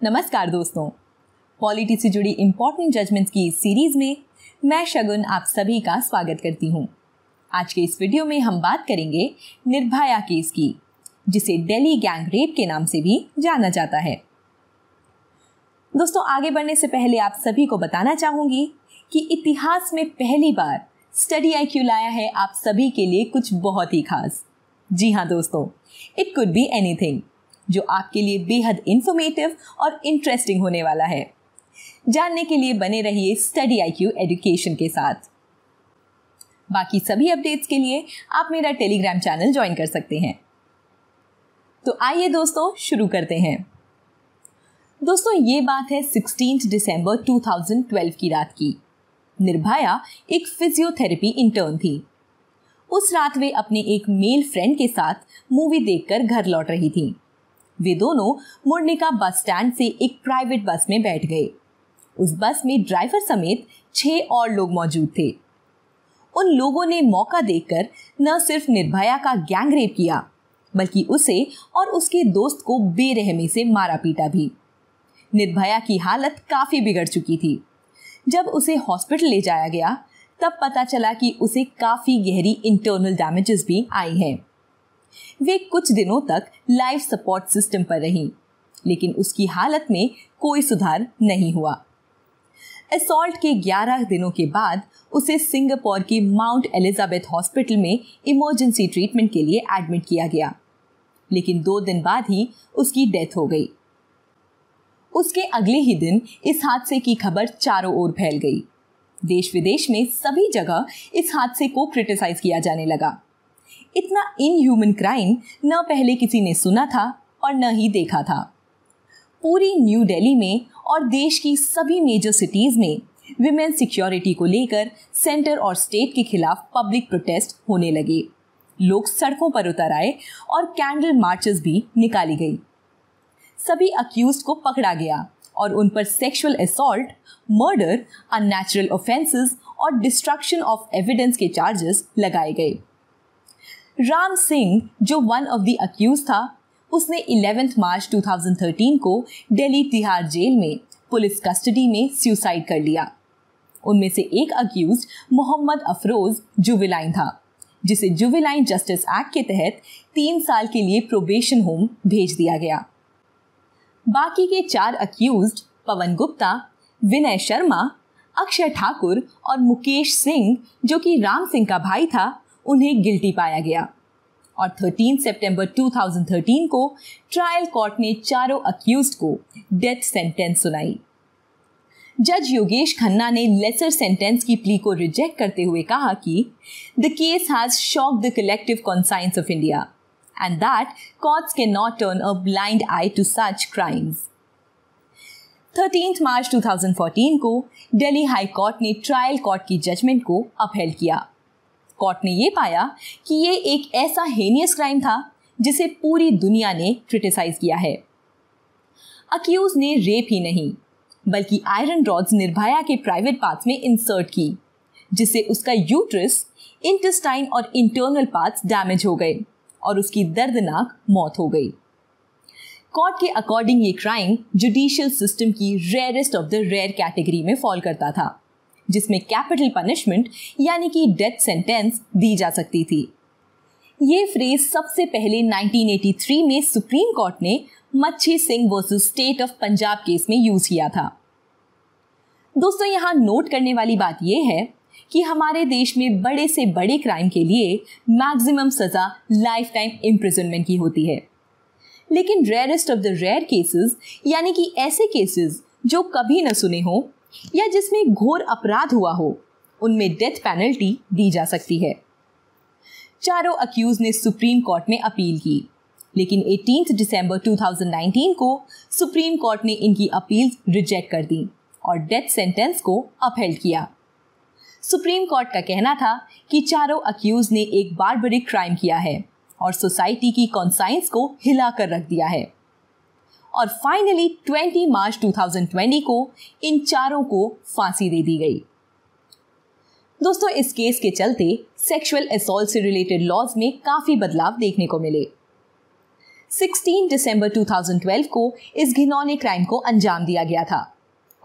नमस्कार दोस्तों, पॉलिटी से जुड़ी इंपॉर्टेंट जजमेंट्स की इस सीरीज में मैं शगुन आप सभी का स्वागत करती हूँ। आज के इस वीडियो में हम बात करेंगे निर्भया केस की, जिसे दिल्ली गैंग रेप के नाम से भी जाना जाता है। दोस्तों, आगे बढ़ने से पहले आप सभी को बताना चाहूंगी कि इतिहास में पहली बार स्टडी IQ लाया है आप सभी के लिए कुछ बहुत ही खास। जी हाँ दोस्तों, इट कुड बी एनीथिंग, जो आपके लिए बेहद इंफॉर्मेटिव और इंटरेस्टिंग होने वाला है। जानने के लिए बने रहिए स्टडी IQ एजुकेशन के साथ। बाकी सभी अपडेट्स के लिए आप मेरा टेलीग्राम चैनल ज्वाइन कर सकते हैं। तो आइए दोस्तों शुरू करते हैं। दोस्तों, ये बात है 16 दिसंबर 2012 की रात की। निर्भया एक फिजियोथेरेपी इंटर्न थी। उस रात वे अपने एक मेल फ्रेंड के साथ मूवी देखकर घर लौट रही थी। वे दोनों मुर्निका बस स्टैंड से एक प्राइवेट बस में बैठ गए। उस बस में ड्राइवर समेत 6 और लोग मौजूद थे। उन लोगों ने मौका देखकर न सिर्फ निर्भया का गैंग रेप किया, बल्कि उसे और उसके दोस्त को बेरहमी से मारा पीटा भी। निर्भया की हालत काफी बिगड़ चुकी थी। जब उसे हॉस्पिटल ले जाया गया, तब पता चला कि उसे काफी गहरी इंटरनल डैमेजेस भी आई हैं। वे कुछ दिनों तक लाइफ सपोर्ट सिस्टम पर रहीं, लेकिन उसकी हालत में कोई सुधार नहीं हुआ। असॉल्ट के 11 दिनों के बाद उसे सिंगापुर के माउंट एलिजाबेथ हॉस्पिटल में इमरजेंसी ट्रीटमेंट के लिए एडमिट किया गया, लेकिन 2 दिन बाद ही उसकी डेथ हो गई। उसके अगले ही दिन इस हादसे की खबर चारों ओर फैल गई। देश विदेश में सभी जगह इस हादसे को क्रिटिसाइज किया जाने लगा। इतना इनह्यूमन क्राइम न पहले किसी ने सुना था और न ही देखा था। पूरी न्यू दिल्ली में और देश की सभी मेजर सिटीज में विमेन सिक्योरिटी को लेकर सेंटर और स्टेट के खिलाफ पब्लिक प्रोटेस्ट होने लगे। लोग सड़कों पर उतर आए और कैंडल मार्चेस भी निकाली गई। सभी अक्यूज्ड को पकड़ा गया और उन पर sexual assault, murder, unnatural offences और डिस्ट्रक्शन ऑफ एविडेंस के चार्जेस लगाए गए। राम सिंह, जो वन ऑफ द अक्यूज था, उसने 11 मार्च 2013 को दिल्ली तिहाड़ जेल में पुलिस कस्टडी में सुसाइड कर लिया। उनमें से एक अक्यूज मोहम्मद अफरोज जुवेनाइन था, जिसे जुवेनाइन जस्टिस एक्ट के तहत 3 साल के लिए प्रोबेशन होम भेज दिया गया। बाकी के 4 अक्यूज्ड पवन गुप्ता, विनय शर्मा, अक्षय ठाकुर और मुकेश सिंह, जो कि राम सिंह का भाई था, उन्हें गिल्टी पाया गया और 13 सितंबर 2013 को ट्रायल कोर्ट ने चारों अक्यूज्ड को डेथ सेंटेंस सुनाई। जज योगेश खन्ना ने लेसर सेंटेंस की प्ली को रिजेक्ट करते हुए कहा कि the case has shocked the collective conscience of India and that courts cannot turn a blind eye to such crimes. 13 मार्च 2014 को दिल्ली हाई कोर्ट ने ट्रायल कोर्ट की जजमेंट को अपहेल्ड किया। कोर्ट ने यह पाया कि ये एक ऐसा हेनियस क्राइम था जिसे पूरी दुनिया ने क्रिटिसाइज किया है। अक्यूज ने रेप ही नहीं, बल्कि आयरन रॉड्स निर्भया के प्राइवेट पार्ट्स में इंसर्ट की, जिससे उसका यूट्रस, इंटेस्टाइन और इंटरनल पार्ट्स डैमेज हो गए और उसकी दर्दनाक मौत हो गई। कोर्ट के अकॉर्डिंग ये क्राइम जुडिशियल सिस्टम की rarest of the rare category में फॉल करता था, जिसमें कैपिटल पनिशमेंट यानी कि डेथ सेंटेंस दी जा सकती थी। ये फ्रेज सबसे पहले 1983 में सुप्रीम कोर्ट ने मच्छी Singh versus state of Punjab case में यूज किया था। दोस्तों, यहां नोट करने वाली बात यह है कि हमारे देश में बड़े से बड़े क्राइम के लिए मैक्सिमम सजा लाइफ टाइम इम्प्रिजनमेंट की होती है, लेकिन rarest of the rare cases यानी कि ऐसे केसेस जो कभी न सुने हो या जिसमें घोर अपराध हुआ हो, उनमें डेथ पेनल्टी दी जा सकती है। चारों अक्यूज ने सुप्रीम कोर्ट में अपील की, लेकिन 18 दिसंबर 2019 को सुप्रीम कोर्ट ने इनकी अपील रिजेक्ट कर दी और डेथ सेंटेंस को अपहेल्ड किया। सुप्रीम कोर्ट का कहना था कि चारों अक्यूज ने एक बारबरिक क्राइम किया है और सोसाइटी की कॉन्साइंस को हिला कर रख दिया है। और फाइनली 20 मार्च 2020 को इन चारों को फांसी दे दी गई। दोस्तों, इस केस के चलते सेक्सुअल असॉल्ट से रिलेटेड लॉज में काफी बदलाव देखने को मिले। 16 दिसंबर 2012 को इस घिनौने क्राइम को अंजाम दिया गया था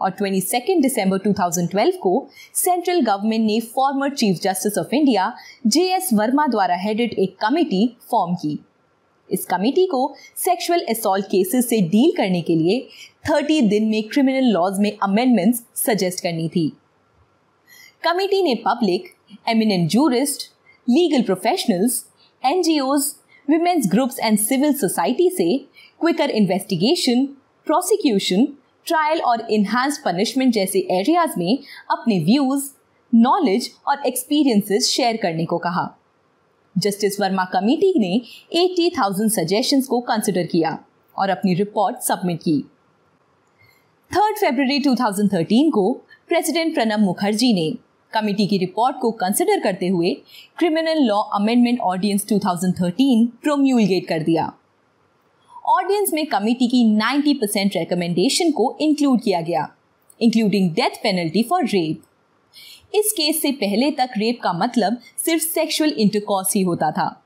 और 22 दिसंबर 2012 को सेंट्रल गवर्नमेंट ने former chief justice of India JS Verma द्वारा हेडेड एक कमेटी फॉर्म की। इस कमेटी को सेक्सुअल असॉल्ट केसेस से डील करने के लिए 30 दिन में क्रिमिनल लॉज में अमेंडमेंट्स सजेस्ट करनी थी। कमेटी ने public, eminent jurist, legal professionals, NGOs, women's groups and civil society से क्विकर इन्वेस्टिगेशन, प्रोसिक्यूशन, ट्रायल और इनहांस्ड पनिशमेंट जैसे एरियाज में अपने व्यूज, नॉलेज और एक्सपीरियंसेस शेयर करने को कहा। जस्टिस वर्मा कमेटी ने 80,000 सजेशंस को कंसिडर किया और अपनी रिपोर्ट सबमिट की। 3 फरवरी 2013 को प्रेसिडेंट प्रणब मुखर्जी ने कमेटी की रिपोर्ट को कंसिडर करते हुए क्रिमिनल लॉ अमेंडमेंट ऑर्डिनेंस 2013 प्रोम्यूलगेट कर दिया। ऑर्डिनेंस में कमेटी की 90% रिकमेंडेशन को इंक्लूड किया गया, including death penalty for rape. इस केस से पहले तक रेप का मतलब सिर्फ सेक्सुअल इंटरकॉर्स ही होता था,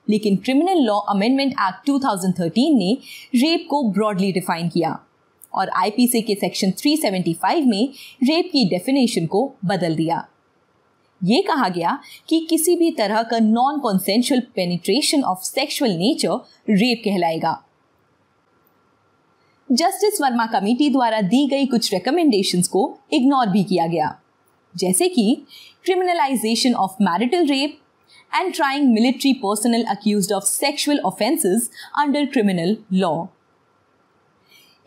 लेकिन क्रिमिनल लॉ अमेंडमेंट एक्ट 2013 ने रेप को ब्रॉडली डिफाइन किया और IPC के सेक्शन 375 में रेप की डेफिनेशन को बदल दिया। ये कहा गया कि किसी भी तरह का non consensual penetration of sexual nature rape कहलाएगा। जस्टिस वर्मा कमेटी द्वारा दी गई कुछ रिकमेंडेशंस को इग्नोर भी किया गया, जैसे कि criminalisation of marital rape and trying military personnel accused of sexual offences under criminal law.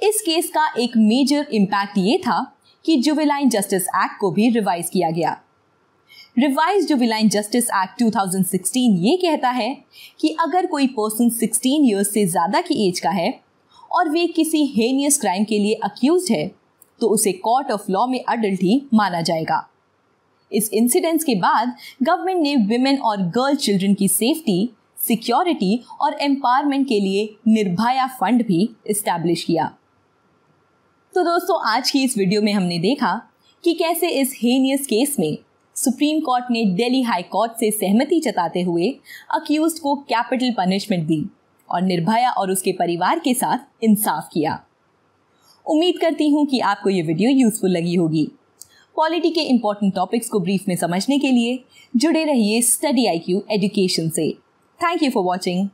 इस केस का एक मेजर इम्पैक्ट ये था कि जुवेनाइल जस्टिस एक्ट को भी रिवाइज किया गया। रिवाइज जुवेनाइल जस्टिस एक्ट 2016 ये कहता है कि अगर कोई पर्सन 16 इयर्स से ज्यादा की एज का है और वे किसी हेनियस क्राइम के लिए अक्यूज्ड है तो उसे कोर्ट ऑफ लॉ में अडल्ट ही माना जाएगा। इस इंसिडेंस के बाद गवर्नमेंट ने विमेन और गर्ल चिल्ड्रन की सेफ्टी, सिक्योरिटी और एम्पावरमेंट के लिए निर्भया फंड भी इस्टेब्लिश किया। तो दोस्तों, आज की इस वीडियो में हमने देखा कि कैसे इस हेनियस केस में सुप्रीम कोर्ट ने दिल्ली हाई कोर्ट से सहमति जताते हुए अक्यूज्ड को कैपिटल पनिशमेंट दी और निर्भया और उसके परिवार के साथ इंसाफ किया। उम्मीद करती हूँ कि आपको ये वीडियो यूजफुल लगी होगी। पॉलिटी के इंपॉर्टेंट टॉपिक्स को ब्रीफ में समझने के लिए जुड़े रहिए स्टडी IQ एजुकेशन से। Thank you for watching.